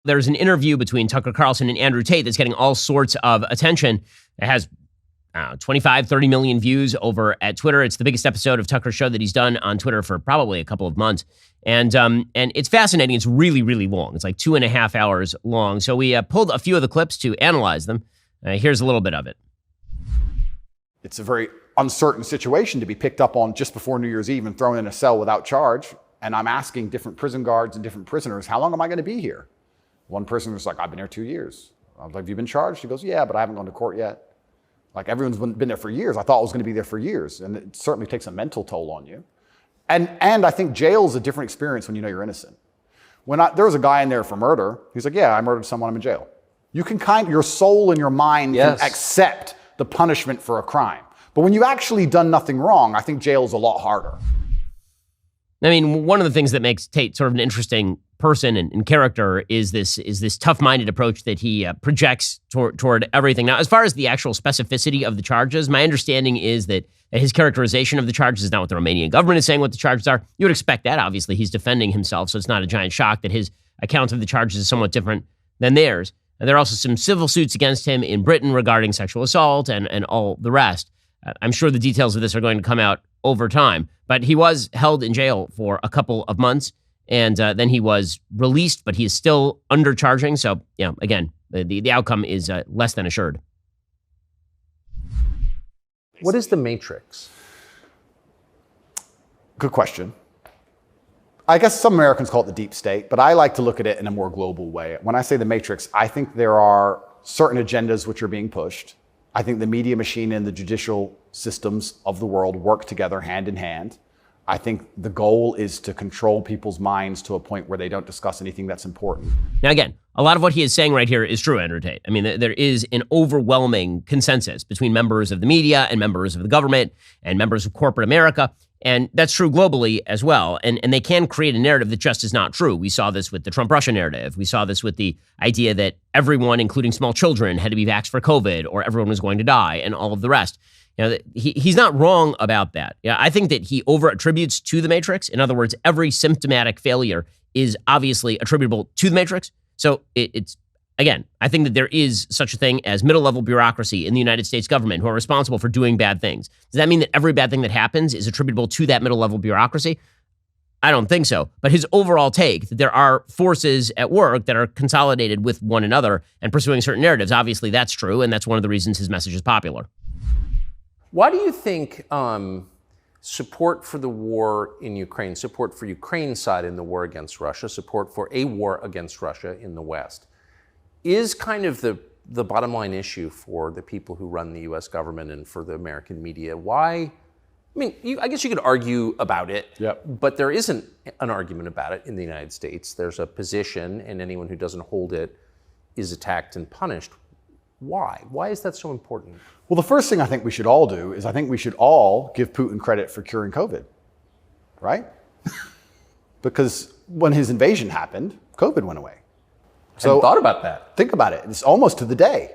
There's an interview between Tucker Carlson and Andrew Tate that's getting all sorts of attention. It has 25, 30 million views over at Twitter. It's the biggest episode of Tucker's show that he's done on Twitter for probably a couple of months. And it's fascinating. It's really, really long. It's like 2.5 hours long. So we pulled a few of the clips to analyze them. Here's a little bit of it. It's a very uncertain situation to be picked up on just before New Year's Eve and thrown in a cell without charge. And I'm asking different prison guards and different prisoners, how long am I going to be here? One person was like, I've been here 2 years. I was like, have you been charged? He goes, yeah, but I haven't gone to court yet. Like, everyone's been there for years. I thought I was going to be there for years. And it certainly takes a mental toll on you. And I think jail's a different experience when you know you're innocent. There was a guy in there for murder. He's like, yeah, I murdered someone, I'm in jail. You can your soul and your mind can accept the punishment for a crime. But when you've actually done nothing wrong, I think jail's a lot harder. I mean, one of the things that makes Tate sort of an interesting person and character is this tough-minded approach that he projects toward everything. Now, as far as the actual specificity of the charges, my understanding is that his characterization of the charges is not what the Romanian government is saying what the charges are. You would expect that. Obviously, he's defending himself, so it's not a giant shock that his account of the charges is somewhat different than theirs. And there are also some civil suits against him in Britain regarding sexual assault and all the rest. I'm sure the details of this are going to come out over time. But he was held in jail for a couple of months, and then he was released, but he is still undercharging. So, yeah, again, the outcome is less than assured. What is the Matrix? Good question. I guess some Americans call it the deep state, but I like to look at it in a more global way. When I say the Matrix, I think there are certain agendas which are being pushed. I think the media machine and the judicial systems of the world work together hand in hand. I think the goal is to control people's minds to a point where they don't discuss anything that's important. Now, again, a lot of what he is saying right here is true, Andrew Tate. I mean, there is an overwhelming consensus between members of the media and members of the government and members of corporate America. And that's true globally as well. And they can create a narrative that just is not true. We saw this with the Trump-Russia narrative. We saw this with the idea that everyone, including small children, had to be vaxxed for COVID or everyone was going to die and all of the rest. You know, he's not wrong about that. Yeah, I think that he over-attributes to the Matrix. In other words, every symptomatic failure is obviously attributable to the Matrix. So it's again, I think that there is such a thing as middle-level bureaucracy in the United States government who are responsible for doing bad things. Does that mean that every bad thing that happens is attributable to that middle-level bureaucracy? I don't think so. But his overall take that there are forces at work that are consolidated with one another and pursuing certain narratives, obviously that's true, and that's one of the reasons his message is popular. Why do you think support for the war in Ukraine, support for Ukraine's side in the war against Russia, support for a war against Russia in the West, is kind of the bottom line issue for the people who run the U.S. government and for the American media? Why? I mean, I guess you could argue about it, but there isn't an argument about it in the United States. There's a position, and anyone who doesn't hold it is attacked and punished. Why? Why is that so important? Well, the first thing I think we should all do is I think we should all give Putin credit for curing COVID, right? Because when his invasion happened, COVID went away. So I thought about that. Think about it. It's almost to the day.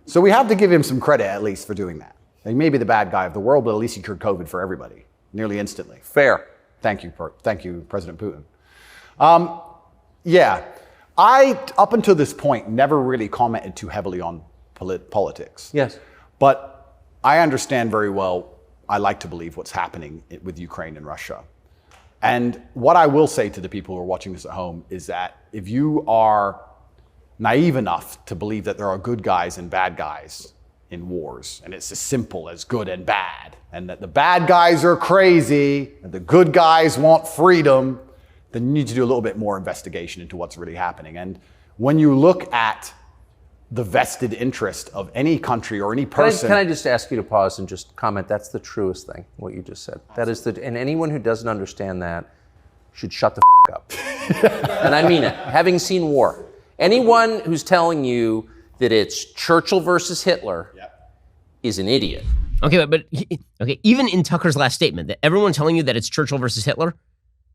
So we have to give him some credit at least for doing that. He may be the bad guy of the world, but at least he cured COVID for everybody nearly instantly. Fair. Thank you, President Putin. I, up until this point, never really commented too heavily on politics. Yes. But I understand very well, I like to believe what's happening with Ukraine and Russia. And what I will say to the people who are watching this at home is that if you are naive enough to believe that there are good guys and bad guys in wars, and it's as simple as good and bad, and that the bad guys are crazy and the good guys want freedom, then you need to do a little bit more investigation into what's really happening. And when you look at the vested interest of any country or any person... Can I just ask you to pause and just comment? That's the truest thing, what you just said. That is and anyone who doesn't understand that should shut the up. And I mean it. Having seen war, anyone who's telling you that it's Churchill versus Hitler is an idiot. Okay, but even in Tucker's last statement, that everyone telling you that it's Churchill versus Hitler,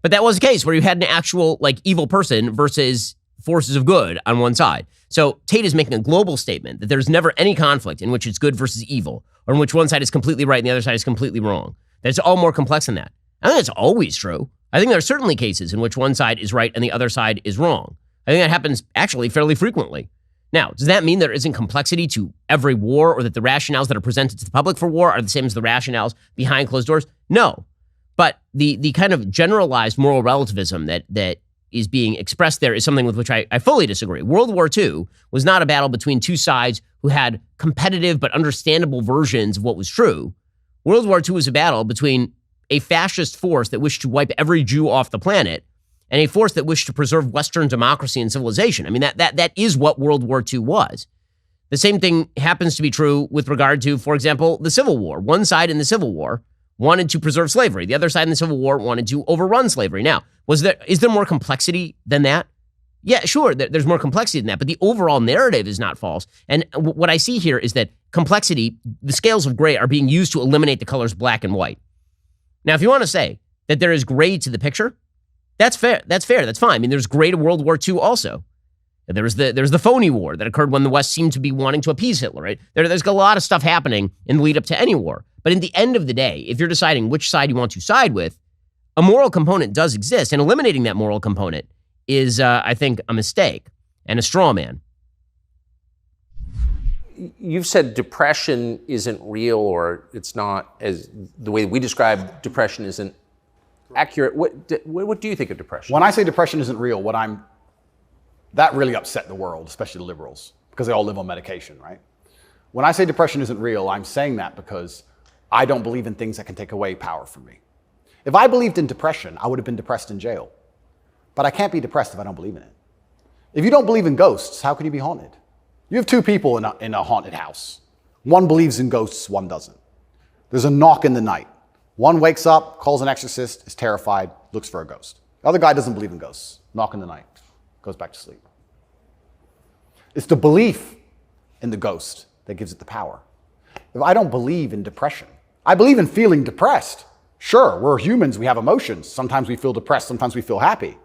but that was the case where you had an actual evil person versus forces of good on one side. So Tate is making a global statement that there's never any conflict in which it's good versus evil, or in which one side is completely right and the other side is completely wrong. That it's all more complex than that. I think that's always true. I think there are certainly cases in which one side is right and the other side is wrong. I think that happens actually fairly frequently. Now, does that mean there isn't complexity to every war, or that the rationales that are presented to the public for war are the same as the rationales behind closed doors? No. But the kind of generalized moral relativism that is being expressed there is something with which I fully disagree. World War II was not a battle between two sides who had competitive but understandable versions of what was true. World War II was a battle between a fascist force that wished to wipe every Jew off the planet and a force that wished to preserve Western democracy and civilization. I mean, that is what World War II was. The same thing happens to be true with regard to, for example, the Civil War. One side in the Civil War wanted to preserve slavery. The other side in the Civil War wanted to overrun slavery. Now, is there more complexity than that? Yeah, sure, there's more complexity than that, but the overall narrative is not false. And what I see here is that complexity, the scales of gray, are being used to eliminate the colors black and white. Now, if you want to say that there is gray to the picture, that's fair. That's fine. I mean, there's gray to World War II also. There's the phony war that occurred when the West seemed to be wanting to appease Hitler, right? There's a lot of stuff happening in the lead up to any war. But in the end of the day, if you're deciding which side you want to side with, a moral component does exist, and eliminating that moral component is, I think, a mistake and a straw man. You've said depression isn't real, or it's not, as the way we describe depression isn't accurate. What do you think of depression? When I say depression isn't real, that really upset the world, especially the liberals, because they all live on medication, right? When I say depression isn't real, I'm saying that because I don't believe in things that can take away power from me. If I believed in depression, I would have been depressed in jail. But I can't be depressed if I don't believe in it. If you don't believe in ghosts, how can you be haunted? You have two people in a haunted house. One believes in ghosts, one doesn't. There's a knock in the night. One wakes up, calls an exorcist, is terrified, looks for a ghost. The other guy doesn't believe in ghosts. Knock in the night, goes back to sleep. It's the belief in the ghost that gives it the power. If I don't believe in depression, I believe in feeling depressed. Sure, we're humans, we have emotions. Sometimes we feel depressed, sometimes we feel happy.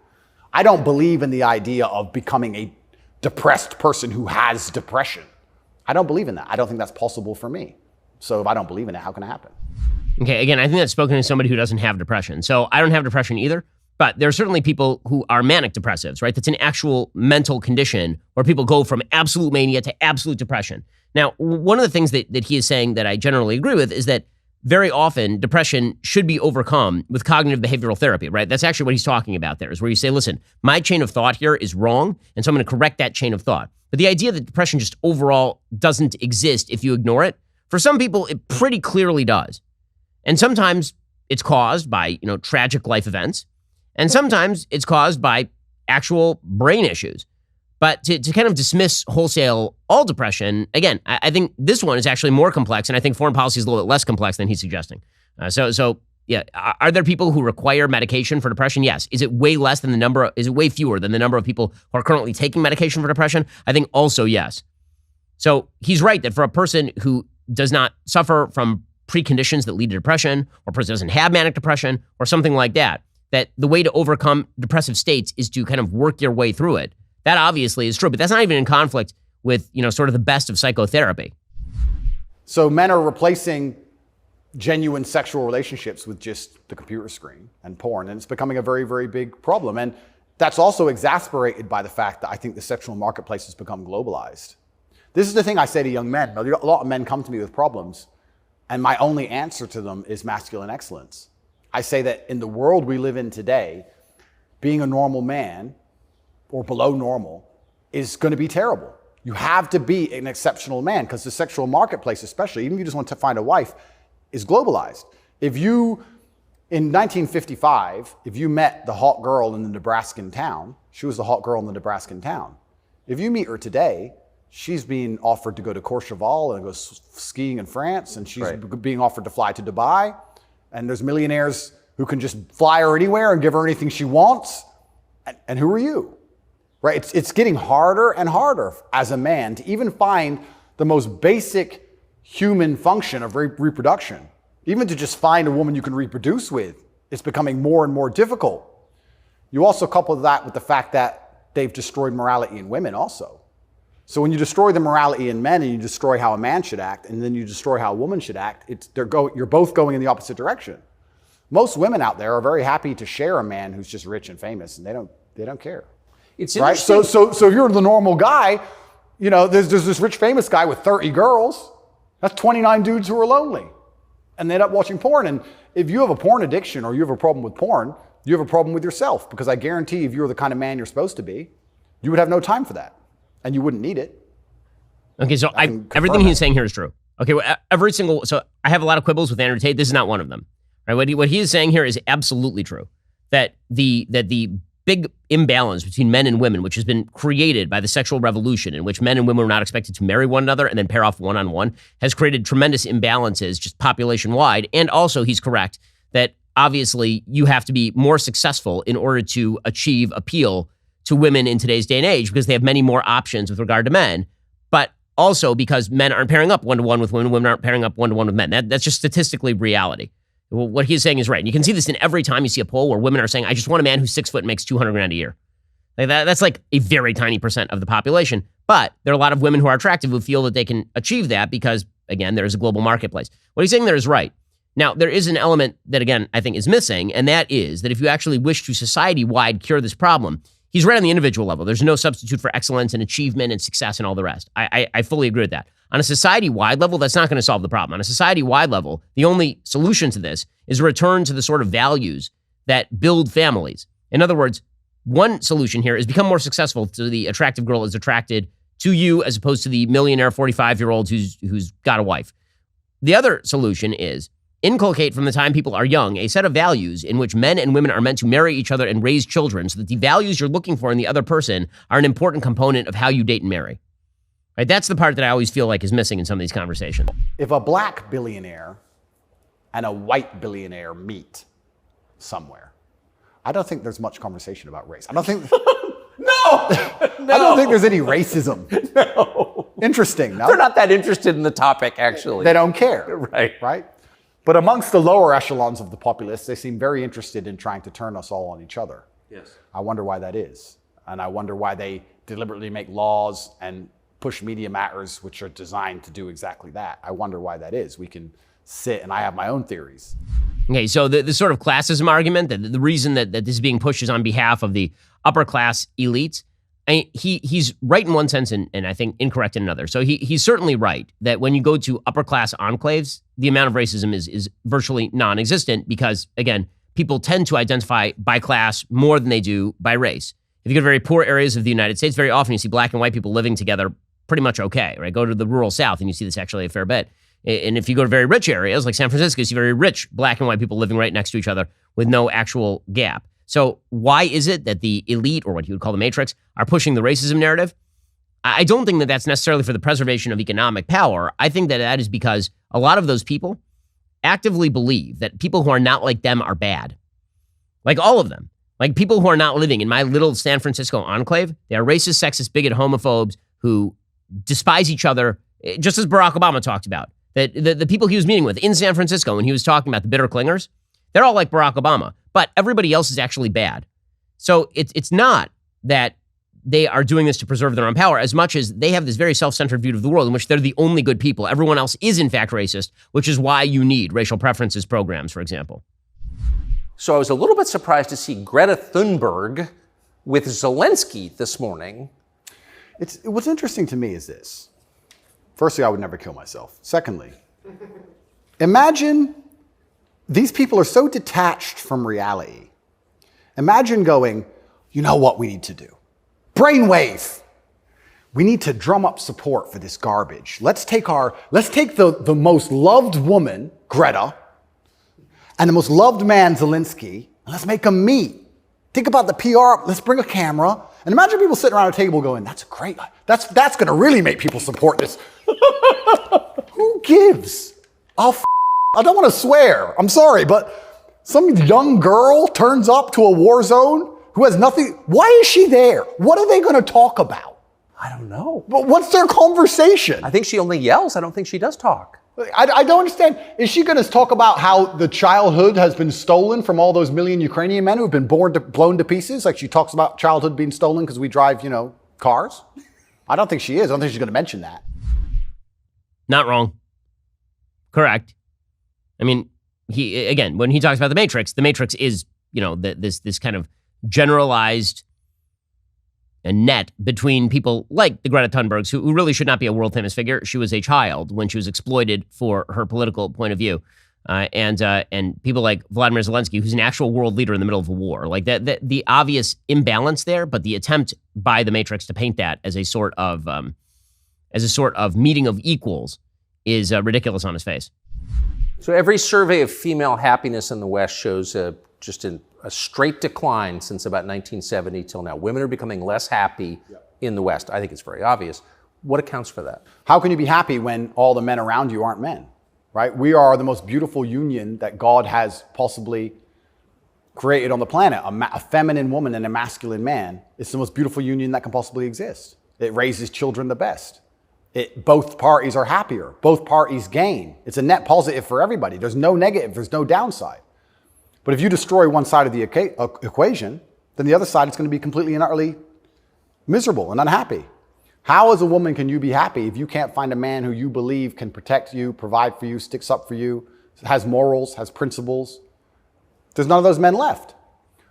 I don't believe in the idea of becoming a depressed person who has depression. I don't believe in that. I don't think that's possible for me. So if I don't believe in it, how can it happen? Okay, again, I think that's spoken to somebody who doesn't have depression. So I don't have depression either, but there are certainly people who are manic depressives, right? That's an actual mental condition where people go from absolute mania to absolute depression. Now, one of the things that he is saying that I generally agree with is that very often depression should be overcome with cognitive behavioral therapy, right? That's actually what he's talking about there, is where you say, listen, my chain of thought here is wrong, and so I'm going to correct that chain of thought. But the idea that depression just overall doesn't exist if you ignore it, for some people, it pretty clearly does. And sometimes it's caused by, tragic life events, and sometimes it's caused by actual brain issues. But to kind of dismiss wholesale all depression, again, I think this one is actually more complex, and I think foreign policy is a little bit less complex than he's suggesting. So yeah, are there people who require medication for depression? Yes. Is it way less than is it way fewer than the number of people who are currently taking medication for depression? I think also yes. So he's right that for a person who does not suffer from preconditions that lead to depression, or person doesn't have manic depression, or something like that the way to overcome depressive states is to kind of work your way through it. That obviously is true, but that's not even in conflict with, sort of the best of psychotherapy. So men are replacing genuine sexual relationships with just the computer screen and porn, and it's becoming a very, very big problem. And that's also exasperated by the fact that I think the sexual marketplace has become globalized. This is the thing I say to young men. A lot of men come to me with problems, and my only answer to them is masculine excellence. I say that in the world we live in today, being a normal man or below normal is going to be terrible. You have to be an exceptional man, because the sexual marketplace, especially, even if you just want to find a wife, is globalized. If you, in 1955, if you met the hot girl in the Nebraskan town, she was the hot girl in the Nebraskan town. If you meet her today, she's being offered to go to Courchevel and go skiing in France, and she's being offered to fly to Dubai, and there's millionaires who can just fly her anywhere and give her anything she wants. And who are you? Right? It's getting harder and harder as a man to even find the most basic human function of reproduction. Even to just find a woman you can reproduce with, it's becoming more and more difficult. You also couple that with the fact that they've destroyed morality in women also. So when you destroy the morality in men, and you destroy how a man should act, and then you destroy how a woman should act, you're both going in the opposite direction. Most women out there are very happy to share a man who's just rich and famous, and they don't care. It's right? interesting. So if you're the normal guy, there's this rich famous guy with 30 girls. That's 29 dudes who are lonely. And they end up watching porn. And if you have a porn addiction or you have a problem with porn, you have a problem with yourself. Because I guarantee if you were the kind of man you're supposed to be, you would have no time for that. And you wouldn't need it. Okay, so everything he's saying here is true. Okay, well, so I have a lot of quibbles with Andrew Tate. This is not one of them. Right? What he is saying here is absolutely true. That the big imbalance between men and women, which has been created by the sexual revolution, in which men and women were not expected to marry one another and then pair off one-on-one, has created tremendous imbalances just population-wide. And also, he's correct that obviously you have to be more successful in order to achieve appeal to women in today's day and age because they have many more options with regard to men, but also because men aren't pairing up one-to-one with women, women aren't pairing up one-to-one with men. That's just statistically reality. Well, what he's saying is right. And you can see this in every time you see a poll where women are saying, I just want a man who's 6 foot and makes $200,000 a year. Like that's like a very tiny percent of the population. But there are a lot of women who are attractive who feel that they can achieve that because, again, there is a global marketplace. What he's saying there is right. Now, there is an element that, again, I think is missing, and that is that if you actually wish to society-wide cure this problem, he's right on the individual level. There's no substitute for excellence and achievement and success and all the rest. I fully agree with that. On a society-wide level, that's not going to solve the problem. On a society-wide level, the only solution to this is a return to the sort of values that build families. In other words, one solution here is become more successful so the attractive girl is attracted to you as opposed to the millionaire 45-year-old who's got a wife. The other solution is inculcate from the time people are young a set of values in which men and women are meant to marry each other and raise children so that the values you're looking for in the other person are an important component of how you date and marry. Right? That's the part that I always feel like is missing in some of these conversations. If a black billionaire and a white billionaire meet somewhere, I don't think there's much conversation about race. I don't think... No! I don't think there's any racism. No. Interesting, no? They're not that interested in the topic, actually. They don't care. Right. But amongst the lower echelons of the populace, they seem very interested in trying to turn us all on each other. Yes. I wonder why that is. And I wonder why they deliberately make laws and push media matters which are designed to do exactly that. I wonder why that is. We can sit, and I have my own theories. Okay, so the sort of classism argument, that the reason that this is being pushed is on behalf of the upper class elites, he's right in one sense and I think incorrect in another. So he's certainly right that when you go to upper class enclaves, the amount of racism is virtually non-existent because, again, people tend to identify by class more than they do by race. If you go to very poor areas of the United States, very often you see black and white people living together pretty much okay, right? Go to the rural South and you see this actually a fair bit. And if you go to very rich areas like San Francisco, you see very rich black and white people living right next to each other with no actual gap. So why is it that the elite, or what you would call the matrix, are pushing the racism narrative? I don't think that that's necessarily for the preservation of economic power. I think that is because a lot of those people actively believe that people who are not like them are bad. Like all of them. Like people who are not living in my little San Francisco enclave, they are racist, sexist, bigot, homophobes who despise each other, just as Barack Obama talked about. That the people he was meeting with in San Francisco when he was talking about the bitter clingers, they're all like Barack Obama, but everybody else is actually bad. So it's not that they are doing this to preserve their own power as much as they have this very self-centered view of the world in which they're the only good people. Everyone else is in fact racist, which is why you need racial preferences programs, for example. So I was a little bit surprised to see Greta Thunberg with Zelensky this morning. What's interesting to me is this. Firstly, I would never kill myself. Secondly, imagine these people are so detached from reality. Imagine going, you know what we need to do? Brainwave. We need to drum up support for this garbage. Let's take the most loved woman, Greta, and the most loved man, Zelensky, and let's make them meet. Think about the PR. Let's bring a camera. And imagine people sitting around a table going, that's going to really make people support this. Who gives a I don't want to swear. I'm sorry, but some young girl turns up to a war zone who has nothing. Why is she there? What are they going to talk about? I don't know. But what's their conversation? I think she only yells. I don't think she does talk. I don't understand. Is she going to talk about how the childhood has been stolen from all those million Ukrainian men who have been blown to pieces? Like she talks about childhood being stolen because we drive, cars? I don't think she is. I don't think she's going to mention that. Not wrong. Correct. I mean, when he talks about the Matrix is, this kind of generalized net between people like the Greta Thunbergs, who really should not be a world famous figure. She was a child when she was exploited for her political point of view. And people like Vladimir Zelensky, who's an actual world leader in the middle of a war. Like the obvious imbalance there, but the attempt by the Matrix to paint that as a sort of meeting of equals is ridiculous on its face. So every survey of female happiness in the West shows just a straight decline since about 1970 till now. Women are becoming less happy in the West. I think it's very obvious. What accounts for that? How can you be happy when all the men around you aren't men? Right? We are the most beautiful union that God has possibly created on the planet. A feminine woman and a masculine man. It's the most beautiful union that can possibly exist. It raises children the best. Both parties are happier. Both parties gain. It's a net positive for everybody. There's no negative. There's no downside. But if you destroy one side of the equation, then the other side is going to be completely and utterly miserable and unhappy. How as a woman can you be happy if you can't find a man who you believe can protect you, provide for you, sticks up for you, has morals, has principles? There's none of those men left.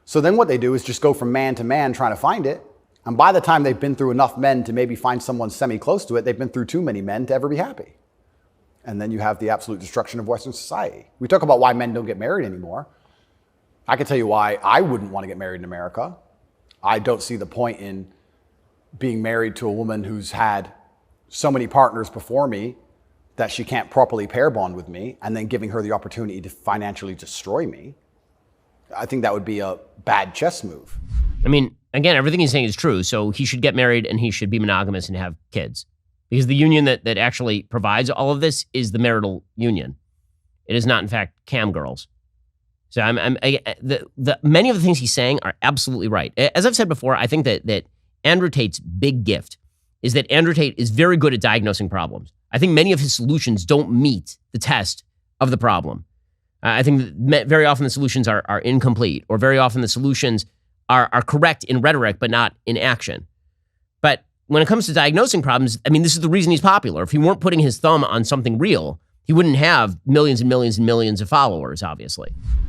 So then what they do is just go from man to man trying to find it. And by the time they've been through enough men to maybe find someone semi-close to it, they've been through too many men to ever be happy. And then you have the absolute destruction of Western society. We talk about why men don't get married anymore. I can tell you why I wouldn't want to get married in America. I don't see the point in being married to a woman who's had so many partners before me that she can't properly pair bond with me, and then giving her the opportunity to financially destroy me. I think that would be a bad chess move. I mean, again, everything he's saying is true. So he should get married and he should be monogamous and have kids. Because the union that actually provides all of this is the marital union. It is not, in fact, cam girls. So many of the things he's saying are absolutely right. As I've said before, I think that Andrew Tate's big gift is that Andrew Tate is very good at diagnosing problems. I think many of his solutions don't meet the test of the problem. I think that very often the solutions are incomplete, or very often the solutions are correct in rhetoric, but not in action. But when it comes to diagnosing problems, I mean, this is the reason he's popular. If he weren't putting his thumb on something real, he wouldn't have millions and millions and millions of followers, obviously.